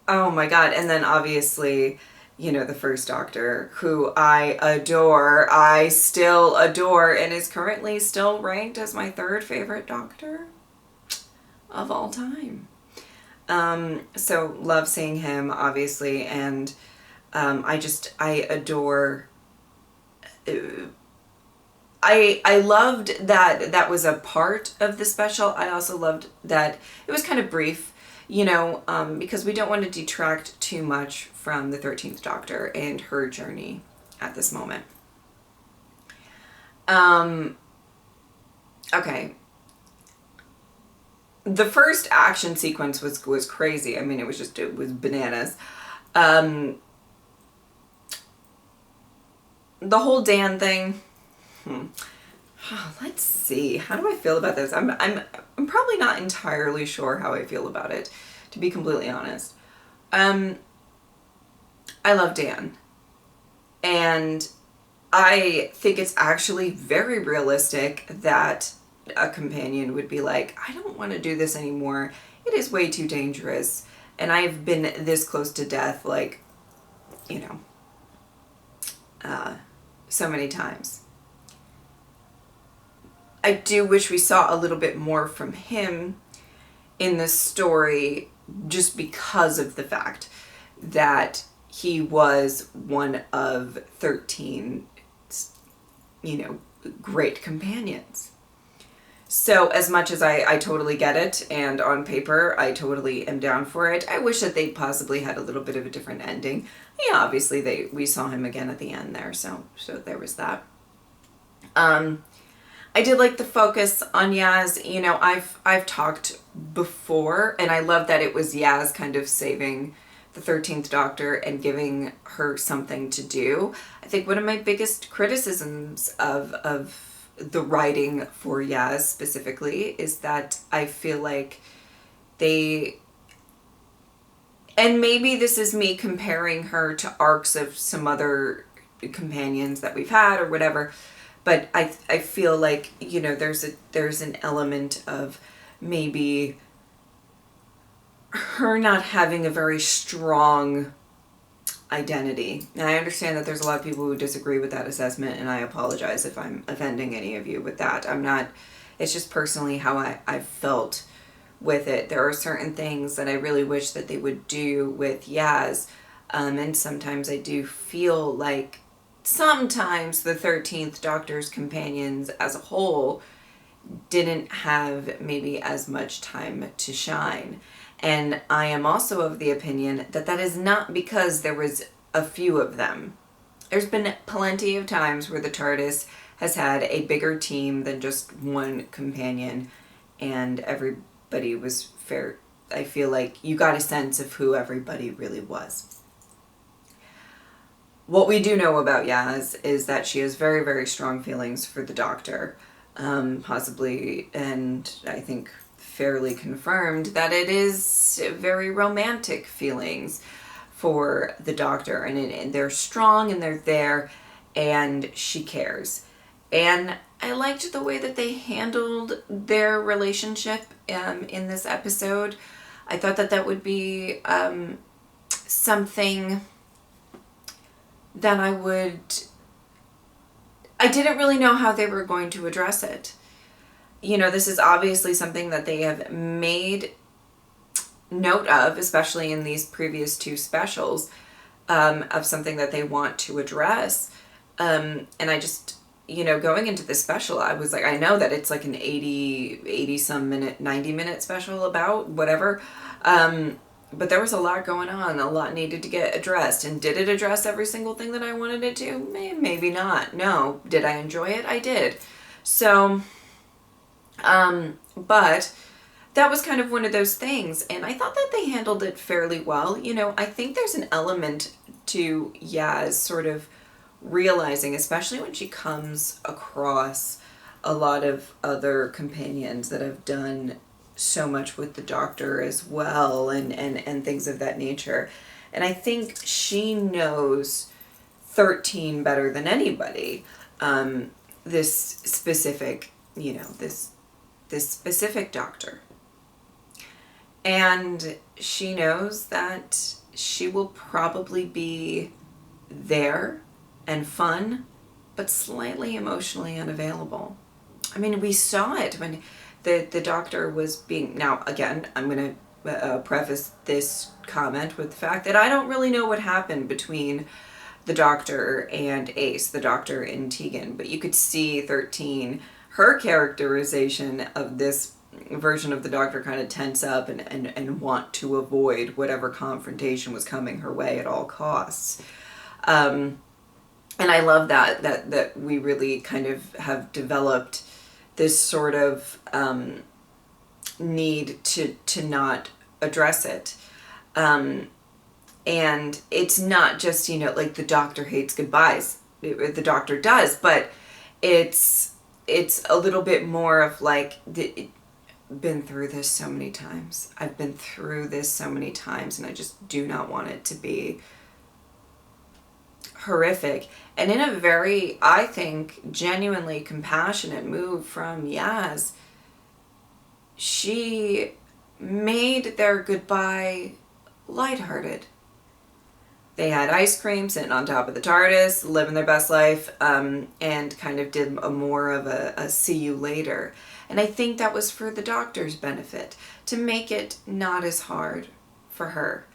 Oh my god, and then obviously, the First Doctor, who I still adore, and is currently still ranked as my 3rd favorite Doctor of all time. So love seeing him, obviously, and I adore. I loved that was a part of the special. I also loved that it was kind of brief. Because we don't want to detract too much from the 13th Doctor and her journey at this moment. Okay. The first action sequence was crazy. I mean, it was bananas. The whole Dan thing. Let's see. How do I feel about this? I'm probably not entirely sure how I feel about it, to be completely honest. I love Dan, and I think it's actually very realistic that a companion would be like, I don't want to do this anymore. It is way too dangerous, and I've been this close to death, so many times. I do wish we saw a little bit more from him in this story, just because of the fact that he was one of 13, great companions. So as much as I totally get it, and on paper I totally am down for it, I wish that they possibly had a little bit of a different ending. Yeah, obviously we saw him again at the end there, so there was that. I did like the focus on Yaz. I've talked before, and I love that it was Yaz kind of saving the 13th Doctor and giving her something to do. I think one of my biggest criticisms of the writing for Yaz specifically is that I feel like and maybe this is me comparing her to arcs of some other companions that we've had or whatever, but I feel like, there's an element of maybe her not having a very strong identity. And I understand that there's a lot of people who disagree with that assessment, and I apologize if I'm offending any of you with that. I'm not, it's just personally how I felt with it. There are certain things that I really wish that they would do with Yaz, and sometimes I do feel like sometimes the 13th Doctor's companions as a whole didn't have maybe as much time to shine. And I am also of the opinion that that is not because there was a few of them. There's been plenty of times where the TARDIS has had a bigger team than just one companion, and everybody was fair. I feel like you got a sense of who everybody really was. What we do know about Yaz is that she has very, very strong feelings for the Doctor. Possibly, and I think fairly confirmed, that it is very romantic feelings for the Doctor, and they're strong and they're there, and she cares. And I liked the way that they handled their relationship in this episode. I thought that that would be something that I didn't really know how they were going to address it. You know, this is obviously something that they have made note of, especially in these previous two specials, of something that they want to address. And I just, you know, going into this special, I was like, I know that it's like an 80 some minute, 90 minute special about whatever. But there was a lot going on. A lot needed to get addressed. And did it address every single thing that I wanted it to? Maybe not. No. Did I enjoy it? I did. So, but that was kind of one of those things. And I thought that they handled it fairly well. You know, I think there's an element to Yaz sort of realizing, especially when she comes across a lot of other companions that have done so much with the Doctor as well, and things of that nature. And I think she knows 13 better than anybody. This specific, you know, this specific Doctor. And she knows that she will probably be there and fun, but slightly emotionally unavailable. I mean, we saw it when the Doctor was being... Now, again, I'm going to preface this comment with the fact that I don't really know what happened between the Doctor and Ace, the Doctor and Tegan, but you could see 13, her characterization of this version of the Doctor kind of tense up and want to avoid whatever confrontation was coming her way at all costs. And I love that we really kind of have developed this sort of need to not address it. And it's not just, you know, like the Doctor hates goodbyes. The Doctor does, but it's a little bit more of like, been through this so many times. I've been through this so many times, and I just do not want it to be horrific. And in a very, I think, genuinely compassionate move from Yaz, she made their goodbye lighthearted. They had ice cream sitting on top of the TARDIS, living their best life, and kind of did a more of a see you later. And I think that was for the Doctor's benefit, to make it not as hard for her.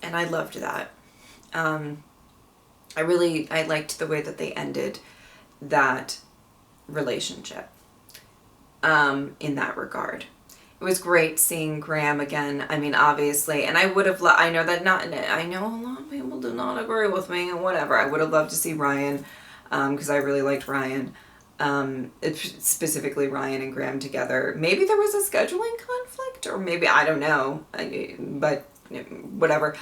And I loved that. I liked the way that they ended that relationship in that regard. It was great seeing Graham again. I mean, obviously, and I would have I know a lot of people do not agree with me and whatever. I would have loved to see Ryan, because I really liked Ryan. Specifically Ryan and Graham together. Maybe there was a scheduling conflict, or maybe, I don't know, but whatever.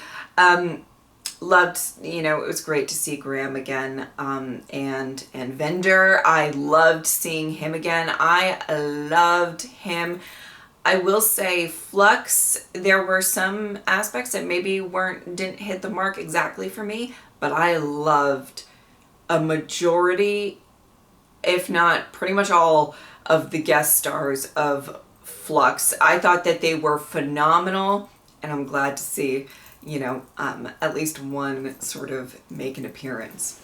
Loved, you know, it was great to see Graham again, and Vendor. I loved seeing him again. I loved him. I will say Flux, there were some aspects that maybe didn't hit the mark exactly for me, but I loved a majority, if not pretty much all, of the guest stars of Flux. I thought that they were phenomenal. And I'm glad to see, you know, at least one sort of make an appearance.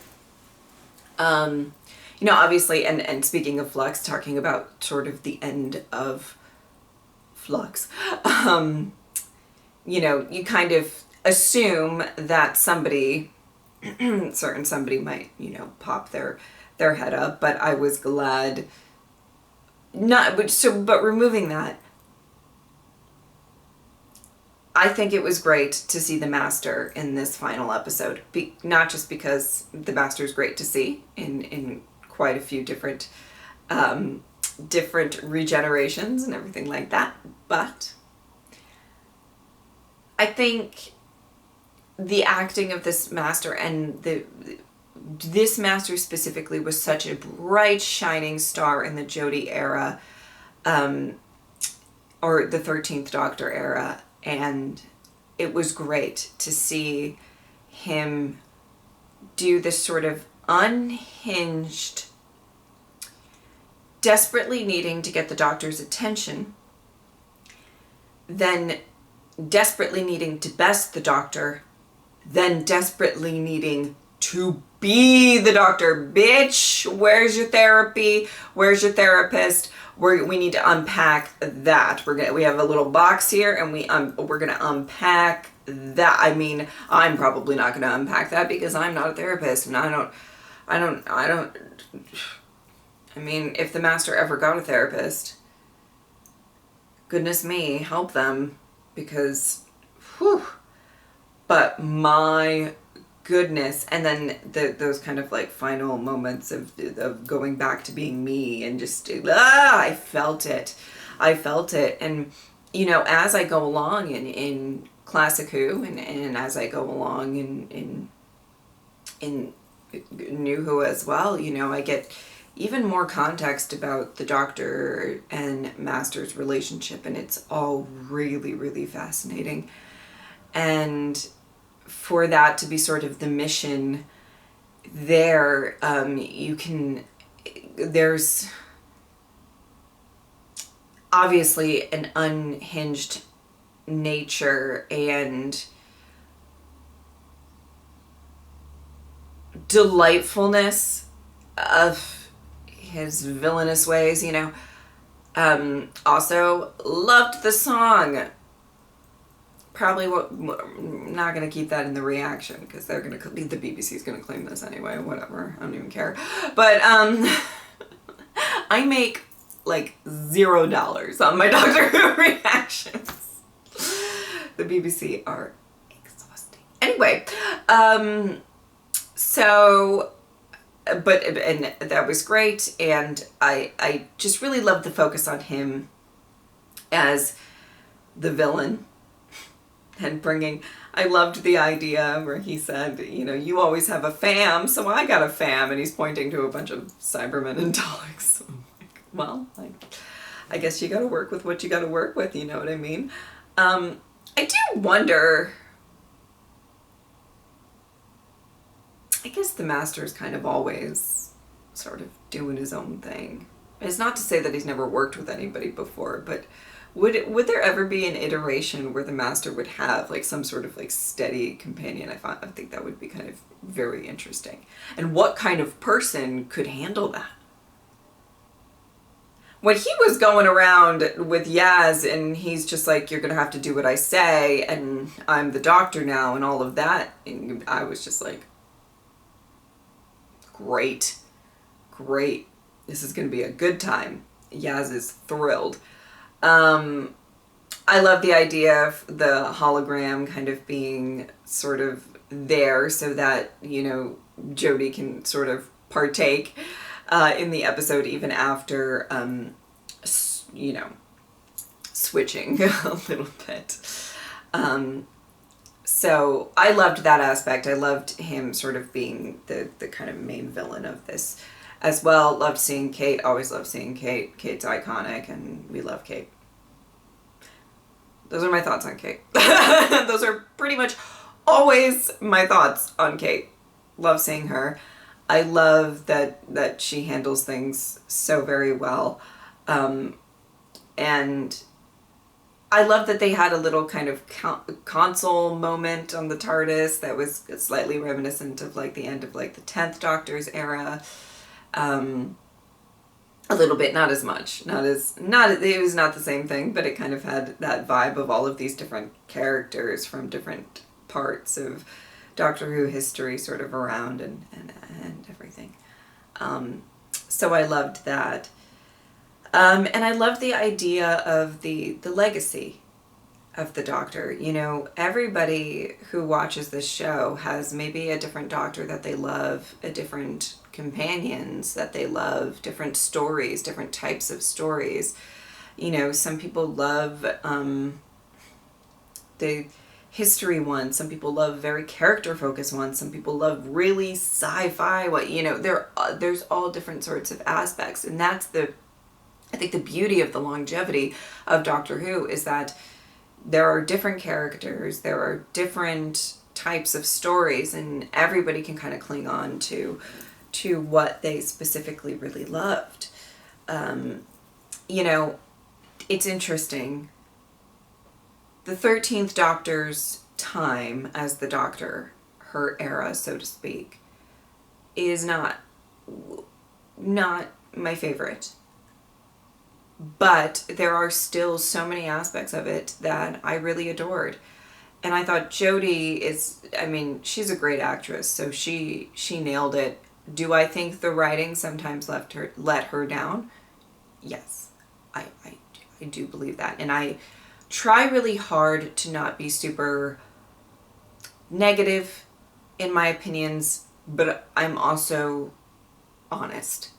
You know, obviously, and speaking of Flux, talking about sort of the end of Flux, you know, you kind of assume that somebody, certain somebody might, you know, pop their head up, but I was glad not, but removing that, I think it was great to see the Master in this final episode. Not just because the Master is great to see in quite a few different different regenerations and everything like that, but I think the acting of this Master and this Master specifically was such a bright, shining star in the Jodie era, or the 13th Doctor era. And it was great to see him do this sort of unhinged, desperately needing to get the Doctor's attention, then desperately needing to best the Doctor, then desperately needing to be the Doctor. Bitch, where's your therapy? Where's your therapist? We need to unpack that. We have a little box here, and we're gonna unpack that. I mean, I'm probably not gonna unpack that because I'm not a therapist, and I mean, if the Master ever got a therapist, goodness me, help them, because, whew. But my goodness, and then those kind of like final moments of going back to being me, and just I felt it, and you know, as I go along in Classic Who, and as I go along in New Who as well, you know, I get even more context about the Doctor and Master's relationship, and it's all really, really fascinating. And for that to be sort of the mission there, there's obviously an unhinged nature and delightfulness of his villainous ways, you know. Also loved the song. Probably not going to keep that in the reaction, because they're going to, the BBC's going to claim this anyway, whatever, I don't even care. But I make like $0 on my Doctor Who reactions. The BBC are exhausting. Anyway, so, and that was great, and I just really loved the focus on him as the villain. And I loved the idea where he said, you know, you always have a fam, so I got a fam, and he's pointing to a bunch of Cybermen and Daleks. So I'm like, well, I guess you gotta work with what you gotta work with, you know what I mean? I do wonder, I guess the Master's kind of always sort of doing his own thing. It's not to say that he's never worked with anybody before, but would there ever be an iteration where the Master would have like some sort of like steady companion? I think that would be kind of very interesting. And what kind of person could handle that? When he was going around with Yaz and he's just like, you're gonna have to do what I say, and I'm the Doctor now, and all of that, and I was just like, great, this is gonna be a good time. Yaz is thrilled. I love the idea of the hologram kind of being sort of there so that, you know, Jodie can sort of partake in the episode even after, you know, switching a little bit. So I loved that aspect. I loved him sort of being the kind of main villain of this as well. Loved seeing Kate. Always loved seeing Kate. Kate's iconic, and we love Kate. Those are my thoughts on Kate. Those are pretty much always my thoughts on Kate. Love seeing her. I love that she handles things so very well. And I love that they had a little kind of console moment on the TARDIS that was slightly reminiscent of like the end of like the 10th Doctor's era. A little bit, not as much, it was not the same thing, but it kind of had that vibe of all of these different characters from different parts of Doctor Who history sort of around and everything. So I loved that. And I love the idea of the legacy of the Doctor. You know, everybody who watches this show has maybe a different Doctor that they love, a different companions that they love, different stories, different types of stories. You know, some people love the history ones, some people love very character focused ones, some people love really sci-fi, there's all different sorts of aspects, and that's I think the beauty of the longevity of Doctor Who is that there are different characters, there are different types of stories, and everybody can kind of cling on to what they specifically really loved. You know, it's interesting. The 13th Doctor's time as the Doctor, her era, so to speak, is not my favorite. But there are still so many aspects of it that I really adored. And I thought Jodie she's a great actress, so she nailed it. Do I think the writing sometimes let her down? Yes, I do believe that. And I try really hard to not be super negative in my opinions, but I'm also honest.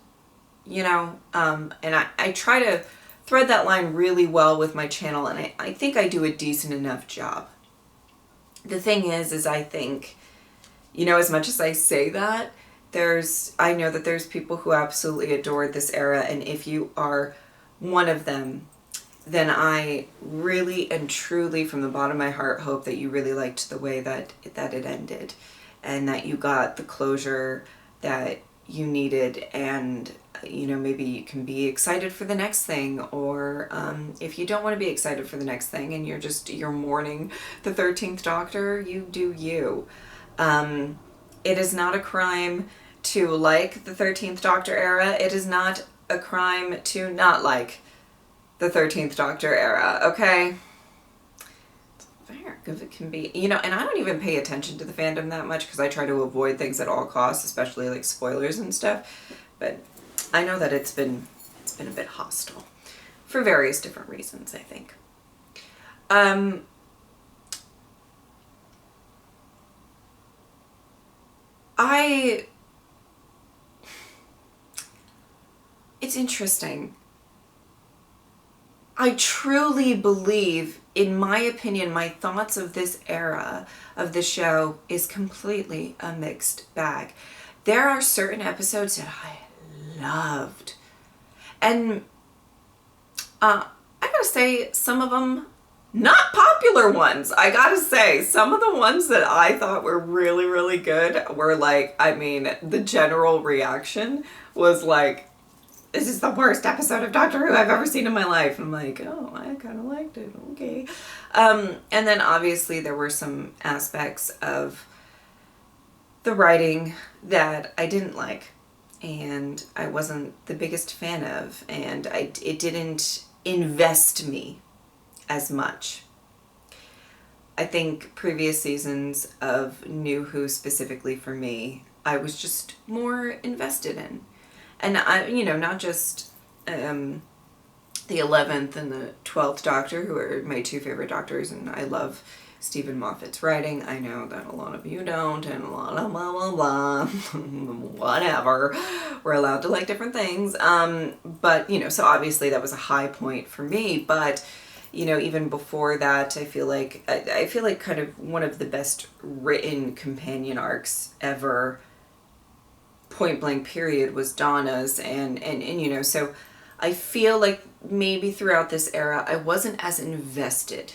You know, and I try to thread that line really well with my channel, and I think I do a decent enough job. The thing is I think, you know, as much as I say that, I know that there's people who absolutely adored this era, and if you are one of them, then I really and truly from the bottom of my heart hope that you really liked the way that it ended, and that you got the closure that you needed, and you know, maybe you can be excited for the next thing, or if you don't want to be excited for the next thing and you're mourning the 13th Doctor, you do you. It is not a crime to like the 13th Doctor era. It is not a crime to not like the 13th Doctor era, okay? It's fair, because it can be, you know, and I don't even pay attention to the fandom that much because I try to avoid things at all costs, especially like spoilers and stuff, but I know that it's been a bit hostile for various different reasons, I think. It's interesting. I truly believe, in my opinion, my thoughts of this era of the show is completely a mixed bag. There are certain episodes that I loved, and I gotta say, some of them not popular ones. I gotta say, some of the ones that I thought were really, really good were like, I mean, the general reaction was like, this is the worst episode of Doctor Who I've ever seen in my life. I'm like, oh, I kind of liked it. Okay. And then obviously there were some aspects of the writing that I didn't like, and I wasn't the biggest fan of, and it didn't invest me as much. I think previous seasons of New Who, specifically for me, I was just more invested in. And I, you know, not just the 11th and the 12th Doctor, who are my two favorite Doctors, and I love Stephen Moffat's writing. I know that a lot of you don't, and a lot of blah, blah, blah, whatever. We're allowed to like different things. But, you know, so obviously that was a high point for me, but, you know, even before that, I feel like kind of one of the best written companion arcs ever, point blank period, was Donna's, and you know, so I feel like maybe throughout this era I wasn't as invested.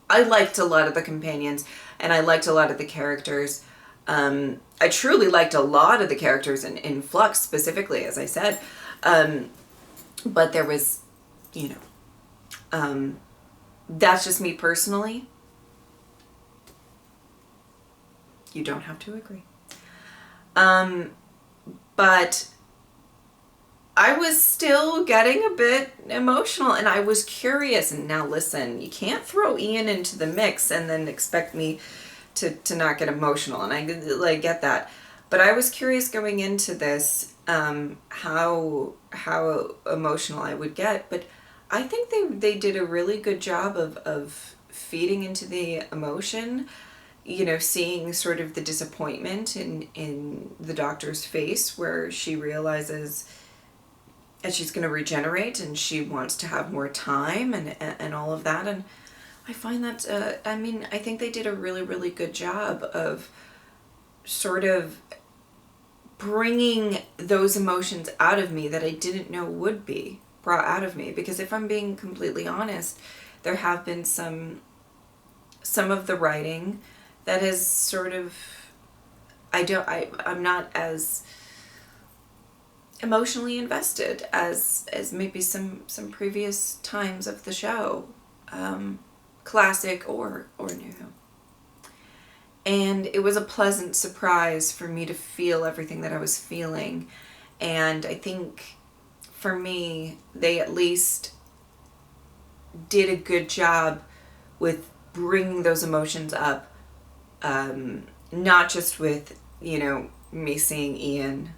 I liked a lot of the companions, and I liked a lot of the characters. I truly liked a lot of the characters in Flux specifically, as I said, but there was, you know, That's just me personally. You don't have to agree. But I was still getting a bit emotional, and I was curious. And now listen, you can't throw Ian into the mix and then expect me to not get emotional, and I like get that. But I was curious going into this, how emotional I would get. But I think they did a really good job of feeding into the emotion, you know, seeing sort of the disappointment in the doctor's face where she realizes that she's going to regenerate and she wants to have more time and all of that. And I find that, I mean, I think they did a really, really good job of sort of bringing those emotions out of me that I didn't know would be brought out of me. Because if I'm being completely honest, there have been some of the writing that has sort of, I'm not as emotionally invested as maybe some previous times of the show, classic or new. And it was a pleasant surprise for me to feel everything that I was feeling. And I think for me, they at least did a good job with bringing those emotions up. Not just with, you know, me seeing Ian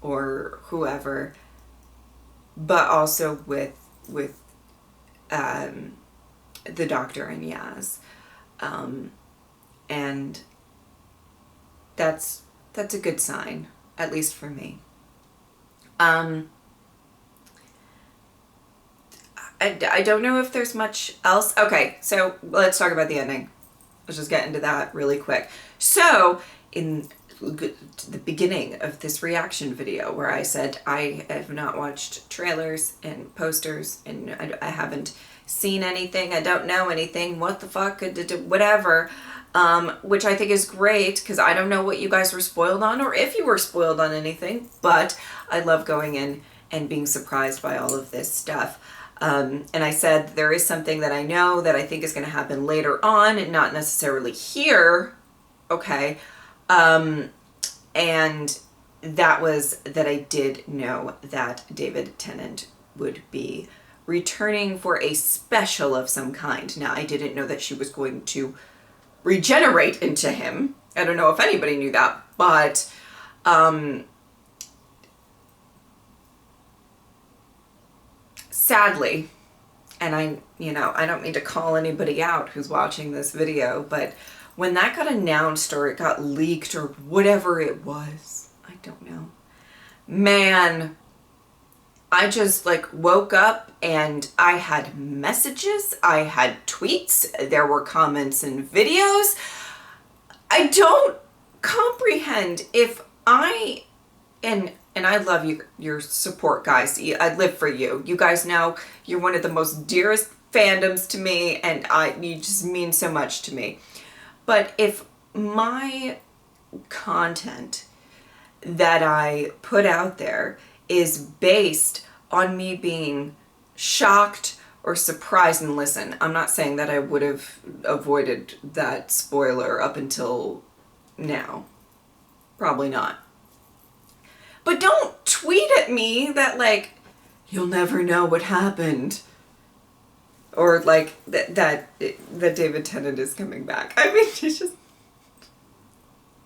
or whoever, but also with the doctor and Yaz. And that's a good sign, at least for me. I don't know if there's much else. Okay, so let's talk about the ending. Let's just get into that really quick. So in the beginning of this reaction video where I said I have not watched trailers and posters and I haven't seen anything, I don't know anything, what the fuck, whatever, which I think is great because I don't know what you guys were spoiled on or if you were spoiled on anything, but I love going in and being surprised by all of this stuff. And I said there is something that I know that I think is going to happen later on and not necessarily here. Okay. And that was that I did know that David Tennant would be returning for a special of some kind. Now, I didn't know that she was going to regenerate into him. I don't know if anybody knew that, but sadly, and I don't mean to call anybody out who's watching this video, but when that got announced or it got leaked or whatever it was, I don't know, man, I just like woke up and I had messages, I had tweets, there were comments and videos. I don't comprehend if I, and I love your support, guys. I live for you. You guys know you're one of the most dearest fandoms to me, and you just mean so much to me. But if my content that I put out there is based on me being shocked or surprised, and listen, I'm not saying that I would have avoided that spoiler up until now. Probably not. But don't tweet at me that like, you'll never know what happened. Or like that David Tennant is coming back. I mean, it's just,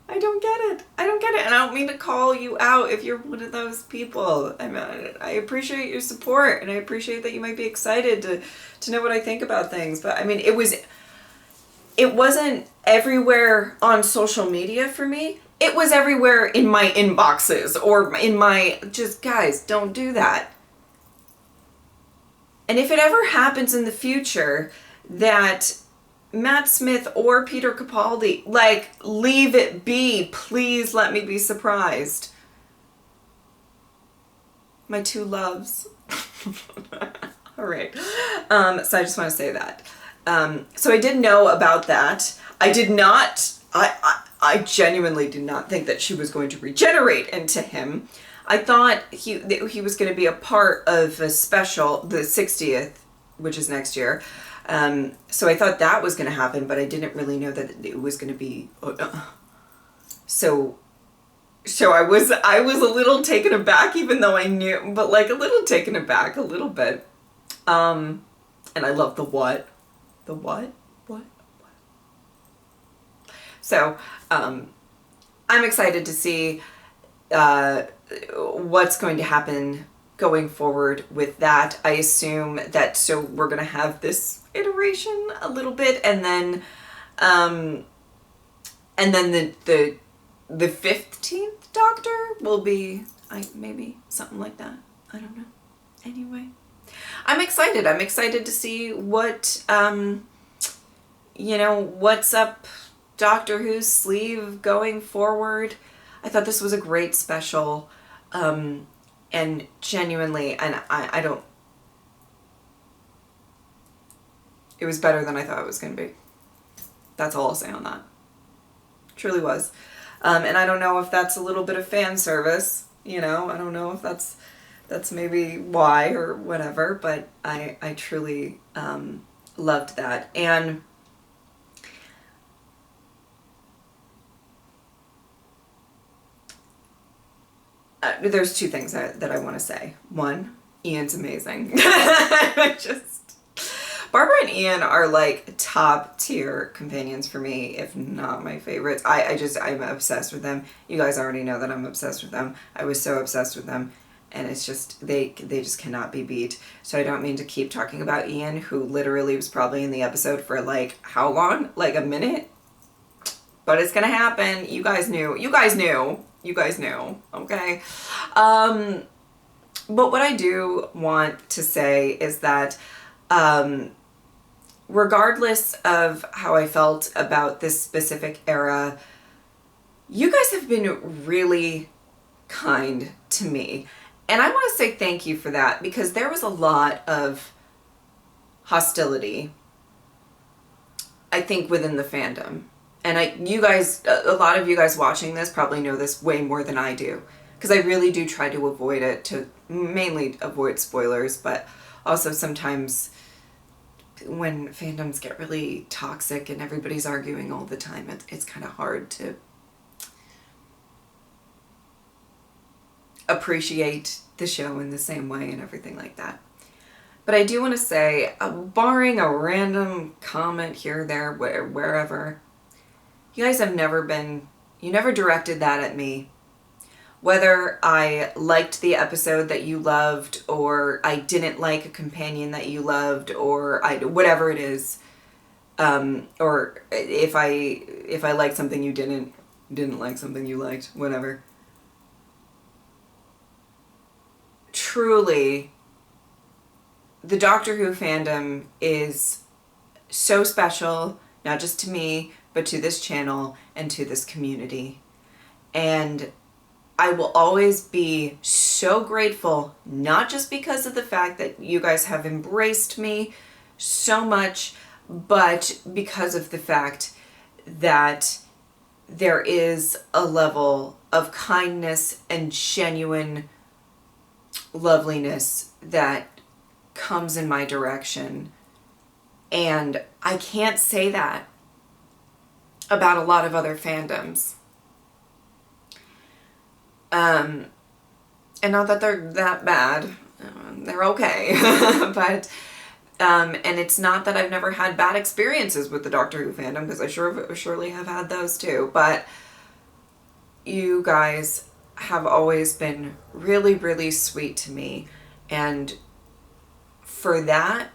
I don't get it. I don't get it. And I don't mean to call you out if you're one of those people. I mean, I appreciate your support and I appreciate that you might be excited to know what I think about things. But I mean, it wasn't everywhere on social media for me. It was everywhere in my inboxes or in my, just guys, don't do that. And if it ever happens in the future that Matt Smith or Peter Capaldi, like, leave it be. Please let me be surprised. My two loves. All right. So I just want to say that. So I did know about that. I did not, I genuinely did not think that she was going to regenerate into him. I thought he was going to be a part of a special, the 60th which is next year. So I thought that was going to happen, but I didn't really know that it was going to be. So I was a little taken aback, even though I knew, but like a little taken aback, a little bit. And I love the what. So I'm excited to see what's going to happen going forward with that. I assume that, so we're going to have this iteration a little bit, and then the 15th Doctor will be, maybe something like that. I don't know. Anyway, I'm excited. I'm excited to see what, what's up Doctor Who's sleeve going forward. I thought this was a great special, and genuinely, and I don't, it was better than I thought it was going to be. That's all I'll say on that. Truly was. And I don't know if that's a little bit of fan service, I don't know if that's maybe why or whatever, but I truly loved that. And there's two things that I want to say. One, Ian's amazing. Barbara and Ian are like top tier companions for me, if not my favorites. I'm obsessed with them. You guys already know that I'm obsessed with them. I was so obsessed with them, and it's just, they just cannot be beat. So I don't mean to keep talking about Ian, who literally was probably in the episode for like, how long? Like a minute? But it's gonna happen. You guys knew, okay? But what I do want to say is that, regardless of how I felt about this specific era, you guys have been really kind to me. And I want to say thank you for that, because there was a lot of hostility, I think, within the fandom. And a lot of you guys watching this probably know this way more than I do, because I really do try to avoid it, to mainly avoid spoilers, but also sometimes when fandoms get really toxic and everybody's arguing all the time, it's kind of hard to appreciate the show in the same way and everything like that. But I do want to say, barring a random comment here, there, wherever, you guys have you never directed that at me. Whether I liked the episode that you loved, or I didn't like a companion that you loved, or whatever it is, or if I liked something you didn't like something you liked, whatever. Truly, the Doctor Who fandom is so special, not just to me, but to this channel and to this community. And I will always be so grateful, not just because of the fact that you guys have embraced me so much, but because of the fact that there is a level of kindness and genuine loveliness that comes in my direction. And I can't say that about a lot of other fandoms. And not that they're that bad, they're okay, but, and it's not that I've never had bad experiences with the Doctor Who fandom, because I surely have had those too, but you guys have always been really, really sweet to me, and for that,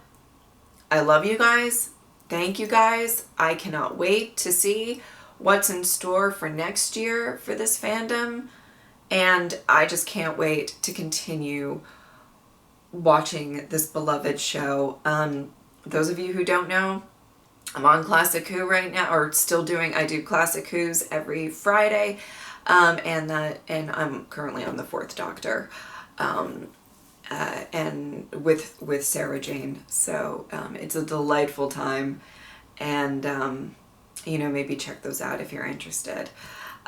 I love you guys. Thank you guys. I cannot wait to see what's in store for next year for this fandom. And I just can't wait to continue watching this beloved show. Those of you who don't know, I'm on Classic Who right now, or still doing, I do Classic Who's every Friday. And I'm currently on the 4th Doctor. And with Sarah Jane. So, it's a delightful time. And, maybe check those out if you're interested.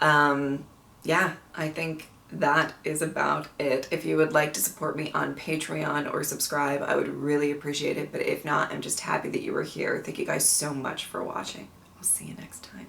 Yeah, I think that is about it. If you would like to support me on Patreon or subscribe, I would really appreciate it. But if not, I'm just happy that you were here. Thank you guys so much for watching. I'll see you next time.